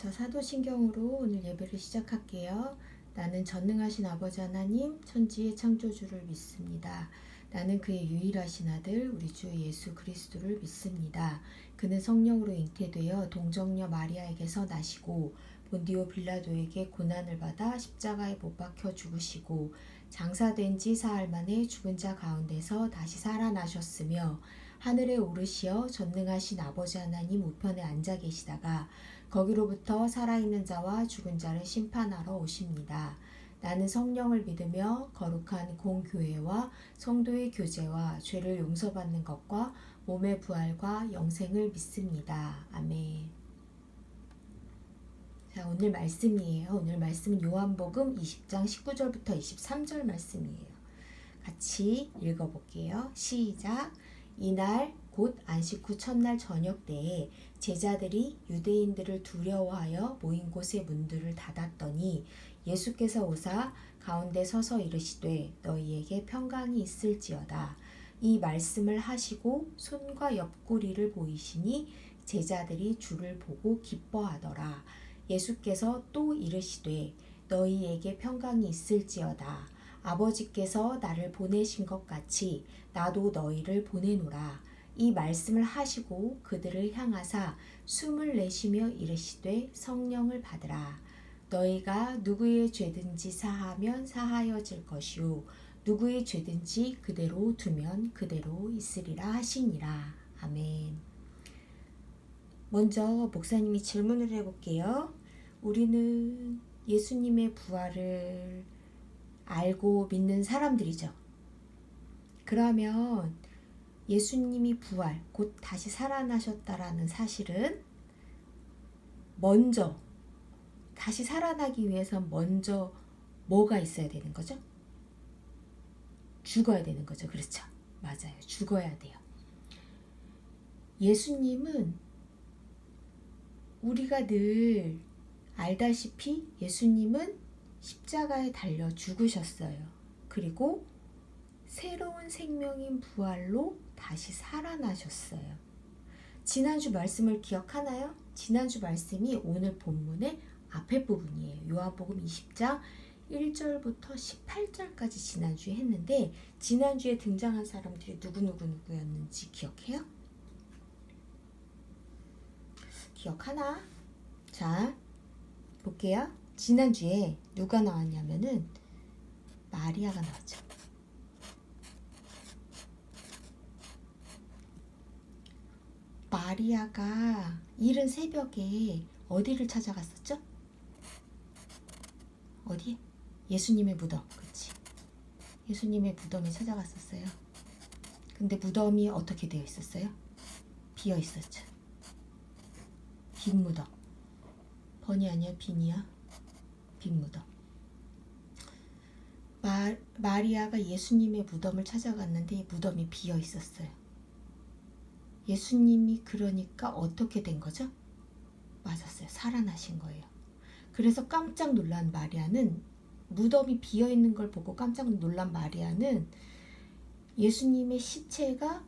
자, 사도신경으로 오늘 예배를 시작할게요. 나는 전능하신 아버지 하나님, 천지의 창조주를 믿습니다. 나는 그의 유일하신 아들, 우리 주 예수 그리스도를 믿습니다. 그는 성령으로 잉태되어 동정녀 마리아에게서 나시고 본디오 빌라도에게 고난을 받아 십자가에 못 박혀 죽으시고 장사된 지 사흘 만에 죽은 자 가운데서 다시 살아나셨으며 하늘에 오르시어 전능하신 아버지 하나님 우편에 앉아 계시다가 거기로부터 살아있는 자와 죽은 자를 심판하러 오십니다. 나는 성령을 믿으며 거룩한 공교회와 성도의 교제와 죄를 용서받는 것과 몸의 부활과 영생을 믿습니다. 아멘. 자, 오늘 말씀이에요. 오늘 말씀은 요한복음 20장 19절부터 23절 말씀이에요. 같이 읽어볼게요. 시작. 이날 곧 안식 후 첫날 저녁 때에 제자들이 유대인들을 두려워하여 모인 곳의 문들을 닫았더니 예수께서 오사 가운데 서서 이르시되 너희에게 평강이 있을지어다. 이 말씀을 하시고 손과 옆구리를 보이시니 제자들이 주를 보고 기뻐하더라. 예수께서 또 이르시되 너희에게 평강이 있을지어다. 아버지께서 나를 보내신 것 같이 나도 너희를 보내노라. 이 말씀을 하시고 그들을 향하사 숨을 내쉬며 이르시되 성령을 받으라. 너희가 누구의 죄든지 사하면 사하여질 것이요 누구의 죄든지 그대로 두면 그대로 있으리라 하시니라. 아멘. 먼저 목사님이 질문을 해볼게요. 우리는 예수님의 부활을 알고 믿는 사람들이죠. 그러면 예수님이 부활, 곧 다시 살아나셨다라는 사실은 먼저 다시 살아나기 위해서 먼저 뭐가 있어야 되는 거죠? 죽어야 되는 거죠. 그렇죠? 맞아요. 죽어야 돼요. 예수님은 우리가 늘 알다시피 예수님은 십자가에 달려 죽으셨어요. 그리고 새로운 생명인 부활로 다시 살아나셨어요. 지난주 말씀을 기억하나요? 지난주 말씀이 오늘 본문의 앞에 부분이에요. 요한복음 20장 1절부터 18절까지 지난주에 했는데 지난주에 등장한 사람들이 누구였는지 기억해요? 기억하나? 자, 볼게요. 지난주에 누가 나왔냐면은 마리아가 나왔죠. 마리아가 이른 새벽에 어디를 찾아갔었죠? 어디? 예수님의 무덤. 그치? 예수님의 무덤에 찾아갔었어요. 근데 무덤이 어떻게 되어 있었어요? 비어 있었죠. 빈 무덤. 번이 아니야? 빈이야? 빈 무덤. 마리아가 예수님의 무덤을 찾아갔는데 이 무덤이 비어 있었어요. 예수님이 그러니까 어떻게 된 거죠? 맞았어요. 살아나신 거예요. 그래서 깜짝 놀란 마리아는 무덤이 비어 있는 걸 보고 깜짝 놀란 마리아는 예수님의 시체를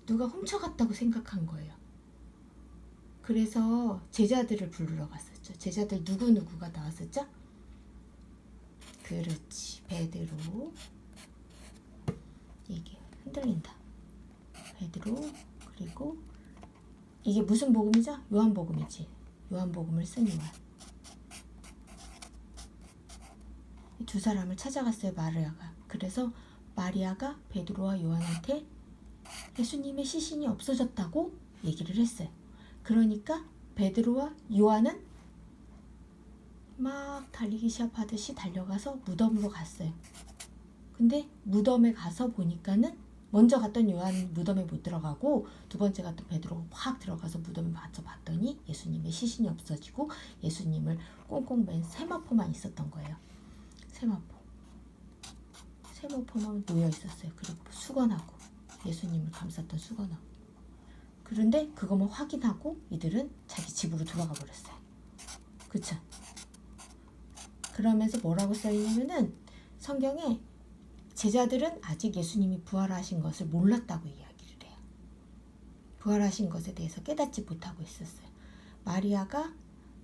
누가 훔쳐갔다고 생각한 거예요. 그래서 제자들을 부르러 갔었죠. 제자들 누구가 나왔었죠? 그렇지. 베드로. 이게 흔들린다. 베드로. 그리고 이게 무슨 복음이죠? 요한복음이지. 요한복음을 쓴 요한. 이 두 사람을 찾아갔어요. 마리아가. 그래서 마리아가 베드로와 요한한테 예수님의 시신이 없어졌다고 얘기를 했어요. 그러니까 베드로와 요한은 막 달리기 시합하듯이 달려가서 무덤으로 갔어요. 근데 무덤에 가서 보니까는 먼저 갔던 요한 무덤에 못 들어가고 두 번째 갔던 베드로가 확 들어가서 무덤에 봤더니 예수님의 시신이 없어지고 예수님을 꽁꽁 맨 세마포만 있었던 거예요. 세마포만 놓여 있었어요. 그리고 수건하고 예수님을 감쌌던 수건하고. 그런데 그것만 확인하고 이들은 자기 집으로 돌아가 버렸어요. 그쵸? 그러면서 뭐라고 써있냐면은 성경에 제자들은 아직 예수님이 부활하신 것을 몰랐다고 이야기를 해요. 부활하신 것에 대해서 깨닫지 못하고 있었어요. 마리아가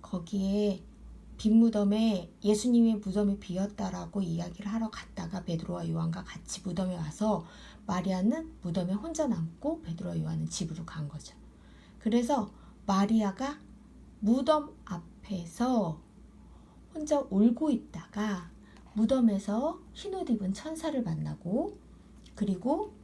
거기에 빈 무덤에 예수님의 무덤이 비었다라고 이야기를 하러 갔다가 베드로와 요한과 같이 무덤에 와서 마리아는 무덤에 혼자 남고 베드로와 요한은 집으로 간 거죠. 그래서 마리아가 무덤 앞에서 혼자 울고 있다가 무덤에서 흰옷 입은 천사를 만나고 그리고서는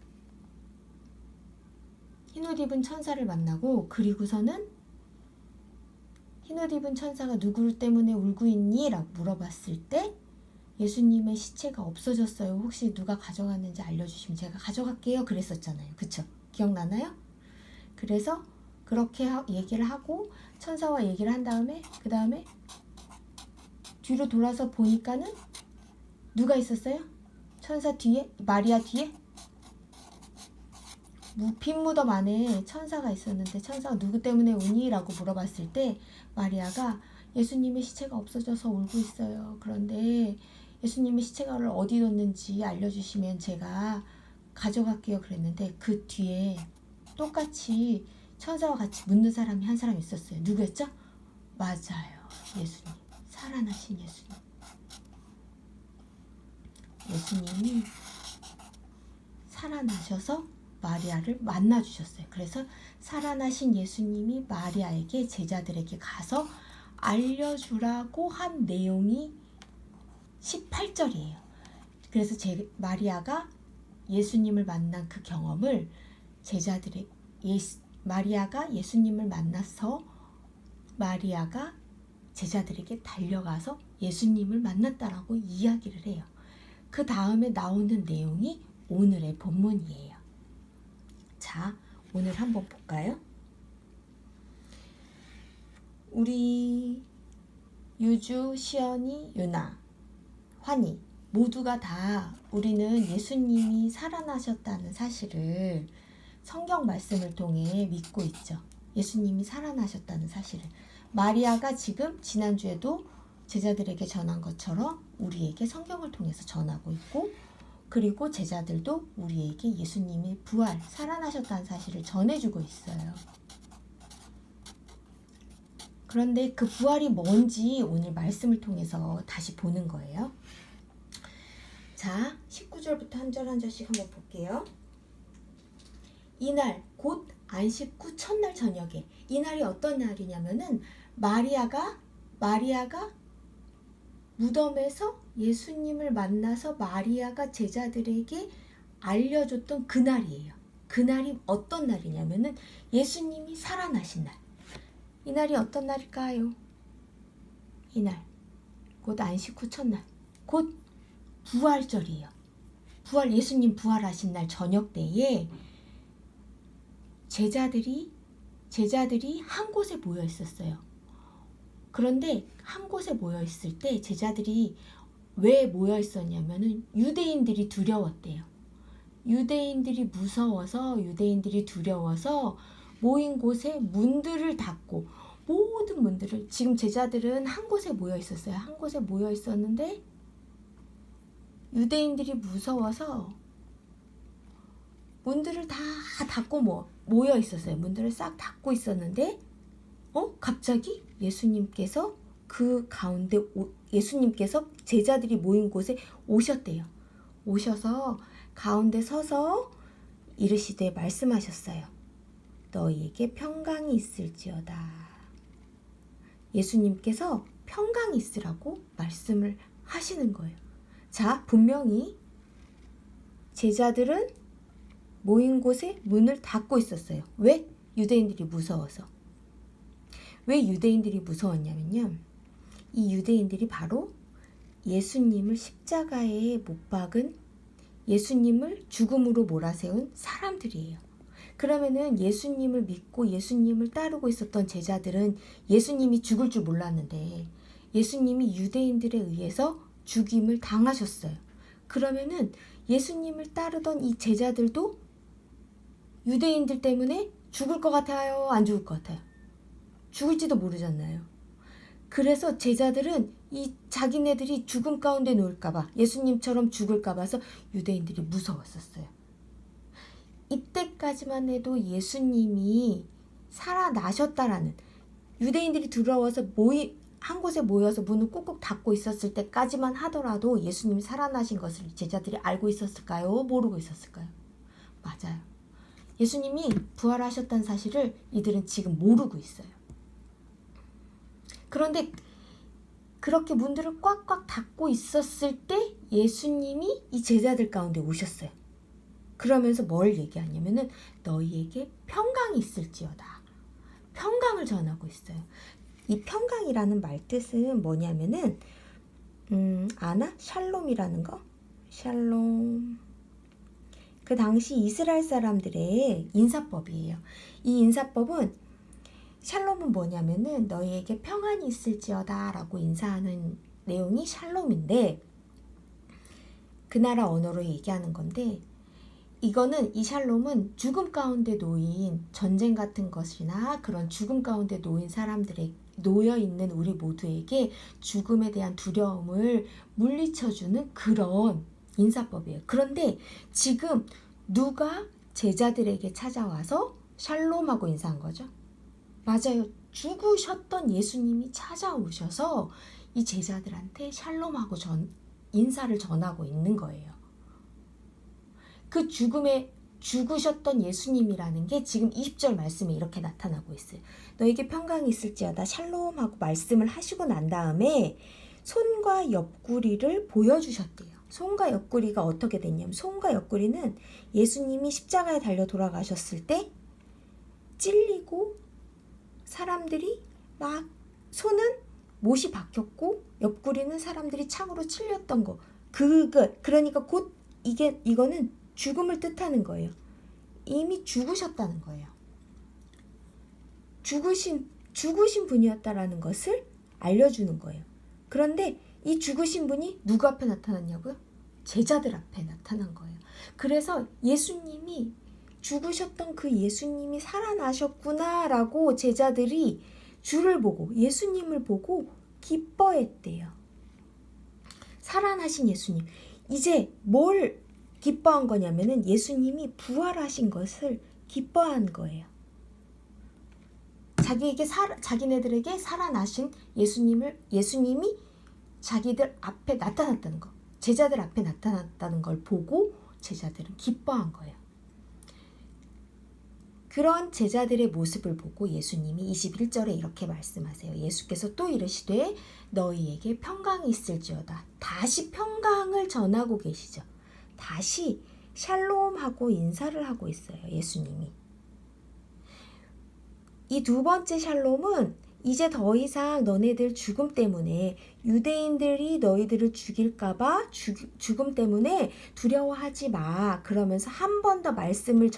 흰옷 입은 천사가 누구 때문에 울고 있니? 라고 물어봤을 때 예수님의 시체가 없어졌어요. 혹시 누가 가져갔는지 알려주시면 제가 가져갈게요. 그랬었잖아요. 그쵸? 기억나나요? 그래서 그렇게 얘기를 하고 천사와 얘기를 한 다음에 그 다음에 뒤로 돌아서 보니까는 누가 있었어요? 천사 뒤에? 마리아 뒤에? 빈 무덤 안에 천사가 있었는데 천사가 누구 때문에 우니? 라고 물어봤을 때 마리아가 예수님의 시체가 없어져서 울고 있어요. 그런데 예수님의 시체가 어디 뒀는지 알려주시면 제가 가져갈게요. 그랬는데 그 뒤에 똑같이 천사와 같이 묻는 사람이 한 사람 있었어요. 누구였죠? 맞아요. 예수님. 살아나신 예수님. 예수님이 살아나셔서 마리아를 만나주셨어요. 그래서 살아나신 예수님이 마리아에게 제자들에게 가서 알려주라고 한 내용이 18절이에요. 그래서 마리아가 예수님을 만난 그 경험을 마리아가 예수님을 만나서 마리아가 제자들에게 달려가서 예수님을 만났다라고 이야기를 해요. 그 다음에 나오는 내용이 오늘의 본문이에요. 자, 오늘 한번 볼까요? 우리 유주, 시연이, 유나, 환희 모두가 다 우리는 예수님이 살아나셨다는 사실을 성경 말씀을 통해 믿고 있죠. 예수님이 살아나셨다는 사실을. 마리아가 지금 지난주에도 제자들에게 전한 것처럼 우리에게 성경을 통해서 전하고 있고, 그리고 제자들도 우리에게 예수님이 부활, 살아나셨다는 사실을 전해주고 있어요. 그런데 그 부활이 뭔지 오늘 말씀을 통해서 다시 보는 거예요. 자, 19절부터 한 절 한 절씩 한번 볼게요. 이날 곧 안식 후 첫날 저녁에, 이날이 어떤 날이냐면은 마리아가 무덤에서 예수님을 만나서 마리아가 제자들에게 알려줬던 그날이에요. 그날이 어떤 날이냐면은 예수님이 살아나신 날. 이날이 어떤 날일까요? 이날 곧 안식 후 첫날, 곧 부활절이에요. 예수님 부활하신 날 저녁 때에 제자들이 한 곳에 모여 있었어요. 그런데 한 곳에 모여 있을 때 제자들이 왜 모여 있었냐면은 유대인들이 두려웠대요. 유대인들이 두려워서 모인 곳에 문들을 닫고, 모든 문들을, 지금 제자들은 한 곳에 모여 있었어요. 한 곳에 모여 있었는데 유대인들이 무서워서 문들을 다 닫고 모여 있었어요. 문들을 싹 닫고 있었는데 갑자기 예수님께서 제자들이 모인 곳에 오셨대요. 오셔서 가운데 서서 이르시되 말씀하셨어요. 너희에게 평강이 있을지어다. 예수님께서 평강이 있으라고 말씀을 하시는 거예요. 자, 분명히 제자들은 모인 곳에 문을 닫고 있었어요. 왜? 유대인들이 무서워서. 왜 유대인들이 무서웠냐면요, 이 유대인들이 바로 예수님을 십자가에 못 박은, 예수님을 죽음으로 몰아세운 사람들이에요. 그러면은 예수님을 믿고 예수님을 따르고 있었던 제자들은 예수님이 죽을 줄 몰랐는데 예수님이 유대인들에 의해서 죽임을 당하셨어요. 그러면은 예수님을 따르던 이 제자들도 유대인들 때문에 죽을 것 같아요? 안 죽을 것 같아요? 죽을지도 모르잖아요. 그래서 제자들은 이 자기네들이 죽음 가운데 놓을까봐, 예수님처럼 죽을까 봐서 유대인들이 무서웠었어요. 이때까지만 해도 예수님이 살아나셨다라는, 유대인들이 들어와서 한 곳에 모여서 문을 꾹꾹 닫고 있었을 때까지만 하더라도 예수님이 살아나신 것을 제자들이 알고 있었을까요? 모르고 있었을까요? 맞아요. 예수님이 부활하셨다는 사실을 이들은 지금 모르고 있어요. 그런데 그렇게 문들을 꽉꽉 닫고 있었을 때 예수님이 이 제자들 가운데 오셨어요. 그러면서 뭘 얘기하냐면은 너희에게 평강이 있을지어다. 평강을 전하고 있어요. 이 평강이라는 말 뜻은 뭐냐면은 아나? 샬롬이라는 거? 샬롬. 그 당시 이스라엘 사람들의 인사법이에요. 이 인사법은, 샬롬은 뭐냐면은 너희에게 평안이 있을지어다 라고 인사하는 내용이 샬롬인데, 그 나라 언어로 얘기하는 건데, 이거는, 이 샬롬은 죽음 가운데 놓인, 전쟁 같은 것이나 그런 죽음 가운데 놓인 사람들의, 놓여 있는 우리 모두에게 죽음에 대한 두려움을 물리쳐주는 그런 인사법이에요. 그런데 지금 누가 제자들에게 찾아와서 샬롬하고 인사한 거죠? 맞아요. 죽으셨던 예수님이 찾아오셔서 이 제자들한테 샬롬하고 인사를 전하고 있는 거예요. 그 죽으셨던 예수님이라는 게 지금 20절 말씀에 이렇게 나타나고 있어요. 너에게 평강이 있을지어다 샬롬하고 말씀을 하시고 난 다음에 손과 옆구리를 보여주셨대요. 손과 옆구리가 어떻게 됐냐면, 손과 옆구리는 예수님이 십자가에 달려 돌아가셨을 때 찔리고 사람들이 막, 손은 못이 박혔고 옆구리는 사람들이 창으로 찔렸던 거. 그러니까 곧 이거는 죽음을 뜻하는 거예요. 이미 죽으셨다는 거예요. 죽으신 분이었다라는 것을 알려주는 거예요. 그런데 이 죽으신 분이 누구 앞에 나타났냐고요? 제자들 앞에 나타난 거예요. 그래서 예수님이, 죽으셨던 그 예수님이 살아나셨구나라고 제자들이 주를 보고, 예수님을 보고 기뻐했대요. 살아나신 예수님. 이제 뭘 기뻐한 거냐면은 예수님이 부활하신 것을 기뻐한 거예요. 자기네들에게 살아나신 예수님이 자기들 앞에 나타났다는 거, 제자들 앞에 나타났다는 걸 보고 제자들은 기뻐한 거예요. 그런 제자들의 모습을 보고 예수님이 21절에 이렇게 말씀하세요. 예수께서 또 이르시되 너희에게 평강이 있을지어다. 다시 평강을 전하고 계시죠. 다시 샬롬하고 인사를 하고 있어요. 예수님이. 이 두 번째 샬롬은 이제 더 이상 너네들 죽음 때문에, 유대인들이 너희들을 죽일까봐 죽음 때문에 두려워하지 마. 그러면서 한 번 더 말씀을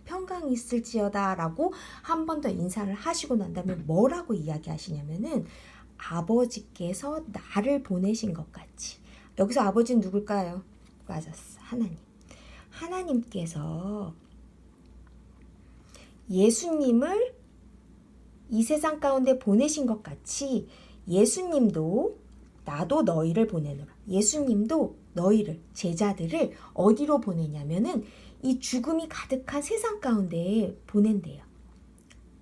평강이 있을지어다 라고 한 번 더 인사를 하시고 난 다음에 뭐라고 이야기하시냐면은, 아버지께서 나를 보내신 것 같이. 여기서 아버지는 누굴까요? 맞았어. 하나님. 하나님께서 예수님을 이 세상 가운데 보내신 것 같이 예수님도, 나도 너희를 보내노라. 예수님도 너희를, 제자들을 어디로 보내냐면은 이 죽음이 가득한 세상 가운데 보낸대요.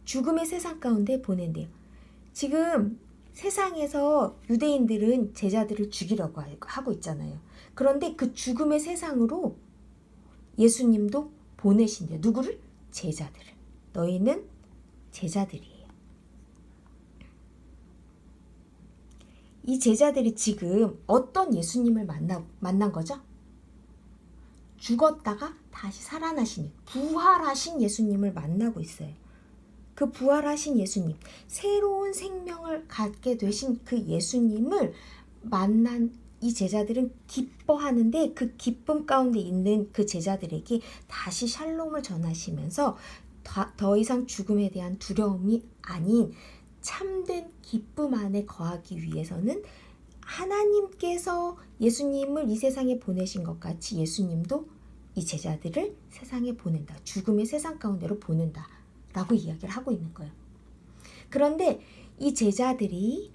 죽음의 세상 가운데 보낸대요. 지금 세상에서 유대인들은 제자들을 죽이려고 하고 있잖아요. 그런데 그 죽음의 세상으로 예수님도 보내신대요. 누구를? 제자들을. 너희는 제자들이에요. 이 제자들이 지금 어떤 예수님을 만난 거죠? 죽었다가 다시 살아나신, 부활하신 예수님을 만나고 있어요. 그 부활하신 예수님, 새로운 생명을 갖게 되신 그 예수님을 만난 이 제자들은 기뻐하는데, 그 기쁨 가운데 있는 그 제자들에게 다시 샬롬을 전하시면서 더 이상 죽음에 대한 두려움이 아닌 참된 기쁨 안에 거하기 위해서는 하나님께서 예수님을 이 세상에 보내신 것 같이 예수님도 이 제자들을 세상에 보낸다. 죽음의 세상 가운데로 보낸다. 라고 이야기를 하고 있는 거예요. 그런데 이 제자들이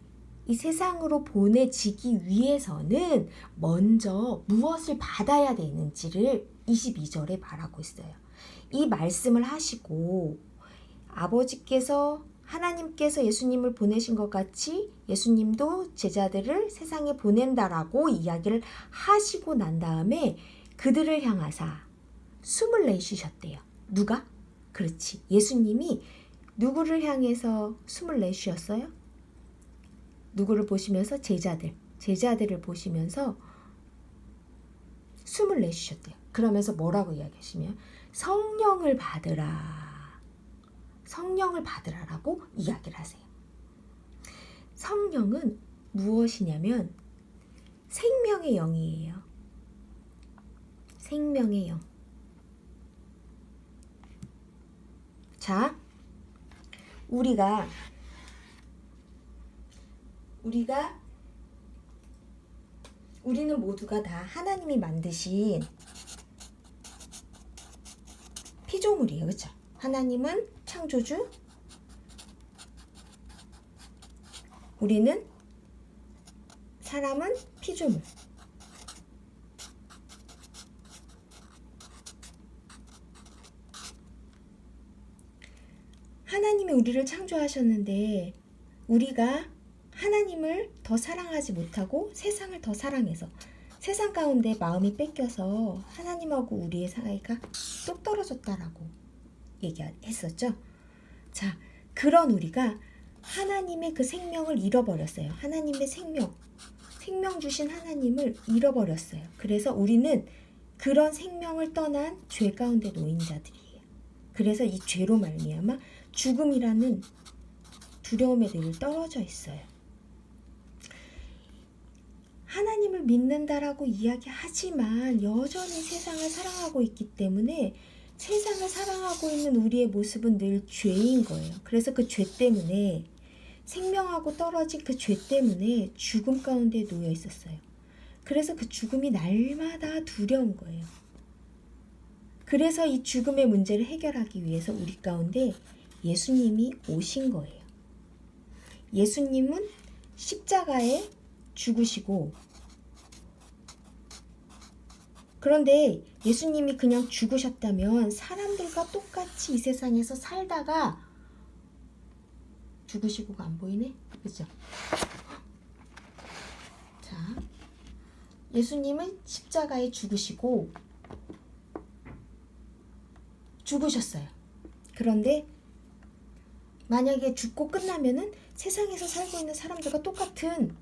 이 세상으로 보내지기 위해서는 먼저 무엇을 받아야 되는지를 22절에 말하고 있어요. 이 말씀을 하시고 아버지께서 하나님께서 예수님을 보내신 것 같이 예수님도 제자들을 세상에 보낸다라고 이야기를 하시고 난 다음에 그들을 향하사 숨을 내쉬셨대요. 누가? 그렇지. 예수님이 누구를 향해서 숨을 내쉬었어요? 누구를 보시면서? 제자들을 보시면서 숨을 내쉬셨대요. 그러면서 뭐라고 이야기하시면 성령을 받으라. 성령을 받으라라고 이야기를 하세요. 성령은 무엇이냐면 생명의 영이에요. 생명의 영. 자, 우리는 모두가 다 하나님이 만드신 피조물이에요. 그렇죠? 하나님은 창조주, 우리는 사람은 피조물. 하나님이 우리를 창조하셨는데 우리가 하나님을 더 사랑하지 못하고 세상을 더 사랑해서 세상 가운데 마음이 뺏겨서 하나님하고 우리의 사이가 뚝 떨어졌다라고 얘기했었죠. 자, 그런 우리가 하나님의 그 생명을 잃어버렸어요. 하나님의 생명 주신 하나님을 잃어버렸어요. 그래서 우리는 그런 생명을 떠난 죄 가운데 놓인 자들이에요. 그래서 이 죄로 말미암아 죽음이라는 두려움에 늘 떨어져 있어요. 하나님을 믿는다라고 이야기하지만 여전히 세상을 사랑하고 있기 때문에 세상을 사랑하고 있는 우리의 모습은 늘 죄인 거예요. 그래서 그 죄 때문에 생명하고 떨어진 그 죄 때문에 죽음 가운데 놓여 있었어요. 그래서 그 죽음이 날마다 두려운 거예요. 그래서 이 죽음의 문제를 해결하기 위해서 우리 가운데 예수님이 오신 거예요. 예수님은 십자가에 죽으시고, 그런데 예수님이 그냥 죽으셨다면 사람들과 똑같이 이 세상에서 살다가 죽으시고가 안 보이네? 그죠? 자, 예수님은 십자가에 죽으시고 죽으셨어요. 그런데 만약에 죽고 끝나면은 세상에서 살고 있는 사람들과 똑같은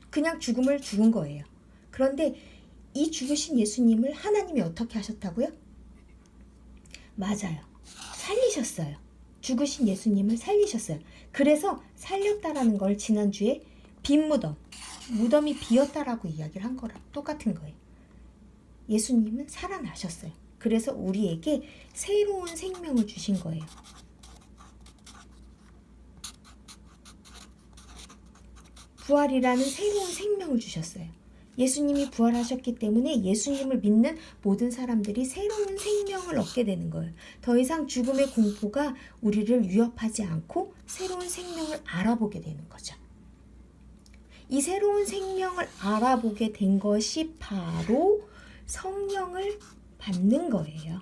그냥 죽음을 죽은 거예요. 그런데 이 죽으신 예수님을 하나님이 어떻게 하셨다고요? 맞아요. 살리셨어요. 죽으신 예수님을 살리셨어요. 그래서 살렸다라는 걸 지난주에 빈 무덤이 비었다라고 이야기를 한 거랑 똑같은 거예요. 예수님은 살아나셨어요. 그래서 우리에게 새로운 생명을 주신 거예요. 부활이라는 새로운 생명을 주셨어요. 예수님이 부활하셨기 때문에 예수님을 믿는 모든 사람들이 새로운 생명을 얻게 되는 거예요. 더 이상 죽음의 공포가 우리를 위협하지 않고 새로운 생명을 알아보게 되는 거죠. 이 새로운 생명을 알아보게 된 것이 바로 성령을 받는 거예요.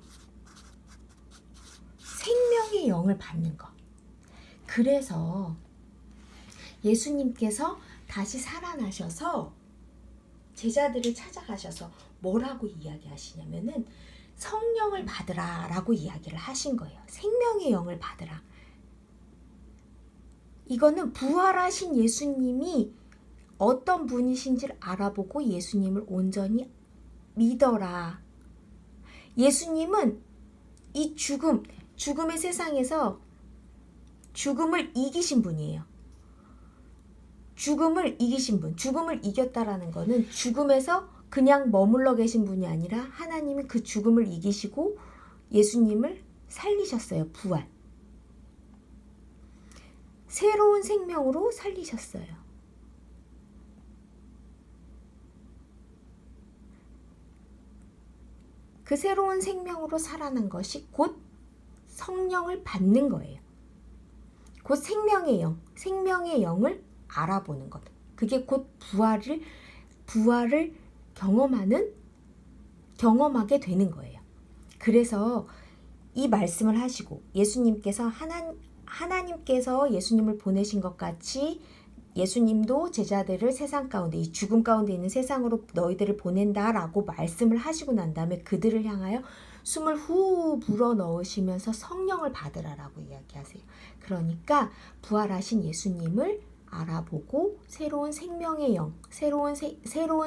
생명의 영을 받는 것. 그래서 예수님께서 다시 살아나셔서 제자들을 찾아가셔서 뭐라고 이야기하시냐면은 성령을 받으라 라고 이야기를 하신 거예요. 생명의 영을 받으라. 이거는 부활하신 예수님이 어떤 분이신지를 알아보고 예수님을 온전히 믿어라. 예수님은 이 죽음의 세상에서 죽음을 이기신 분이에요. 죽음을 이기신 분, 죽음을 이겼다라는 거는 죽음에서 그냥 머물러 계신 분이 아니라 하나님이 그 죽음을 이기시고 예수님을 살리셨어요. 부활. 새로운 생명으로 살리셨어요. 그 새로운 생명으로 살아난 것이 곧 성령을 받는 거예요. 곧 생명의 영을 알아보는 것. 그게 곧 부활을 경험하게 되는 거예요. 그래서 이 말씀을 하시고 예수님께서 하나님께서 예수님을 보내신 것 같이 예수님도 제자들을 세상 가운데, 이 죽음 가운데 있는 세상으로 너희들을 보낸다라고 말씀을 하시고 난 다음에 그들을 향하여 숨을 후 불어 넣으시면서 성령을 받으라라고 이야기하세요. 그러니까 부활하신 예수님을 알아보고 새로운 생명의 영, 새로운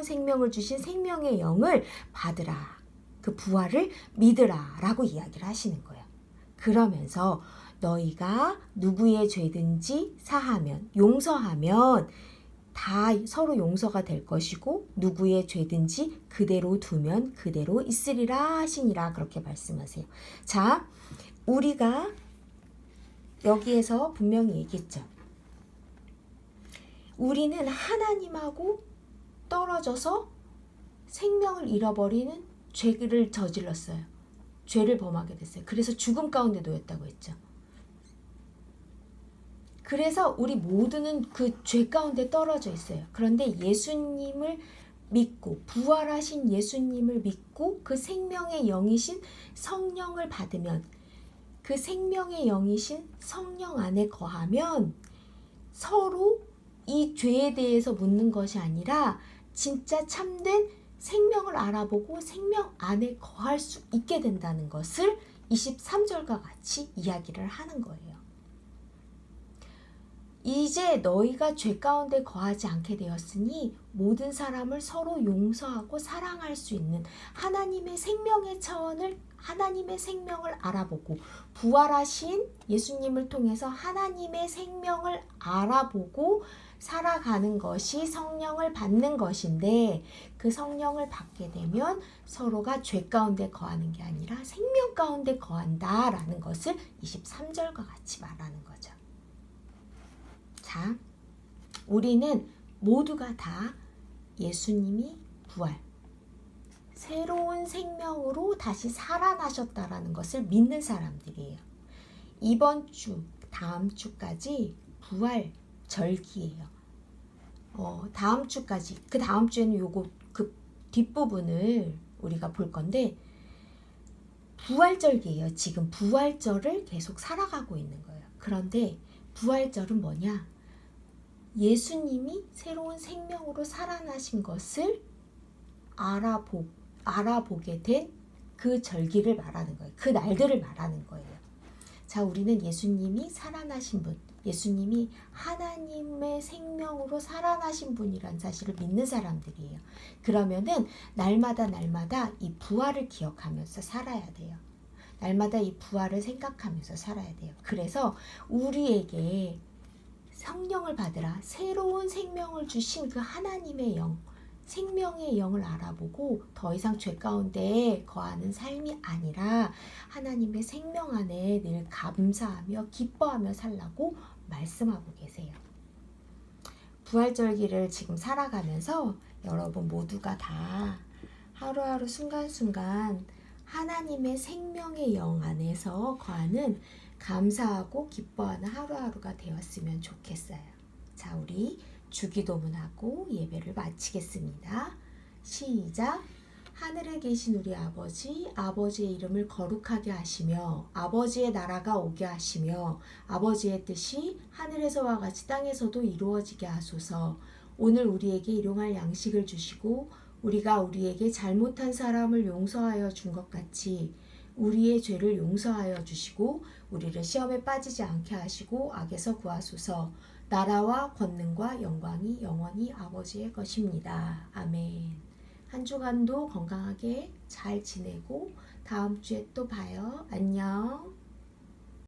생명을 주신 생명의 영을 받으라. 그 부활을 믿으라라고 이야기를 하시는 거예요. 그러면서 너희가 누구의 죄든지 사하면, 용서하면 다 서로 용서가 될 것이고 누구의 죄든지 그대로 두면 그대로 있으리라 하시니라 그렇게 말씀하세요. 자, 우리가 여기에서 분명히 얘기했죠. 우리는 하나님하고 떨어져서 생명을 잃어버리는 죄를 저질렀어요. 죄를 범하게 됐어요. 그래서 죽음 가운데 놓였다고 했죠. 그래서 우리 모두는 그 죄 가운데 떨어져 있어요. 그런데 예수님을 믿고 부활하신 예수님을 믿고 그 생명의 영이신 성령을 받으면, 그 생명의 영이신 성령 안에 거하면 서로 이 죄에 대해서 묻는 것이 아니라 진짜 참된 생명을 알아보고 생명 안에 거할 수 있게 된다는 것을 23절과 같이 이야기를 하는 거예요. 이제 너희가 죄 가운데 거하지 않게 되었으니 모든 사람을 서로 용서하고 사랑할 수 있는 하나님의 생명의 차원을, 하나님의 생명을 알아보고 부활하신 예수님을 통해서 하나님의 생명을 알아보고 살아가는 것이 성령을 받는 것인데, 그 성령을 받게 되면 서로가 죄 가운데 거하는 게 아니라 생명 가운데 거한다라는 것을 23절과 같이 말하는 거죠. 자, 우리는 모두가 다 예수님이 부활, 새로운 생명으로 다시 살아나셨다라는 것을 믿는 사람들이에요. 이번 주, 다음 주까지 부활 절기예요. 다음 주까지, 그 다음 주에는 요거 그 뒷부분을 우리가 볼 건데, 부활절기예요. 지금 부활절을 계속 살아가고 있는 거예요. 그런데 부활절은 뭐냐? 예수님이 새로운 생명으로 살아나신 것을 알아보게 된 그 절기를 말하는 거예요. 그 날들을 말하는 거예요. 자, 우리는 예수님이 살아나신 분, 예수님이 하나님의 생명으로 살아나신 분이란 사실을 믿는 사람들이에요. 그러면은 날마다 이 부활을 기억하면서 살아야 돼요. 날마다 이 부활을 생각하면서 살아야 돼요. 그래서 우리에게 성령을 받으라, 새로운 생명을 주신 그 하나님의 영, 생명의 영을 알아보고 더 이상 죄 가운데 거하는 삶이 아니라 하나님의 생명 안에 늘 감사하며 기뻐하며 살라고 말씀하고 계세요. 부활절기를 지금 살아가면서 여러분 모두가 다 하루하루 순간순간 하나님의 생명의 영 안에서 거하는 감사하고 기뻐하는 하루하루가 되었으면 좋겠어요. 자, 우리 주기도문하고 예배를 마치겠습니다. 시작. 하늘에 계신 우리 아버지, 아버지의 이름을 거룩하게 하시며 아버지의 나라가 오게 하시며 아버지의 뜻이 하늘에서와 같이 땅에서도 이루어지게 하소서. 오늘 우리에게 일용할 양식을 주시고 우리가 우리에게 잘못한 사람을 용서하여 준 것 같이 우리의 죄를 용서하여 주시고 우리를 시험에 빠지지 않게 하시고 악에서 구하소서. 나라와 권능과 영광이 영원히 아버지의 것입니다. 아멘. 한 주간도 건강하게 잘 지내고 다음 주에 또 봐요. 안녕.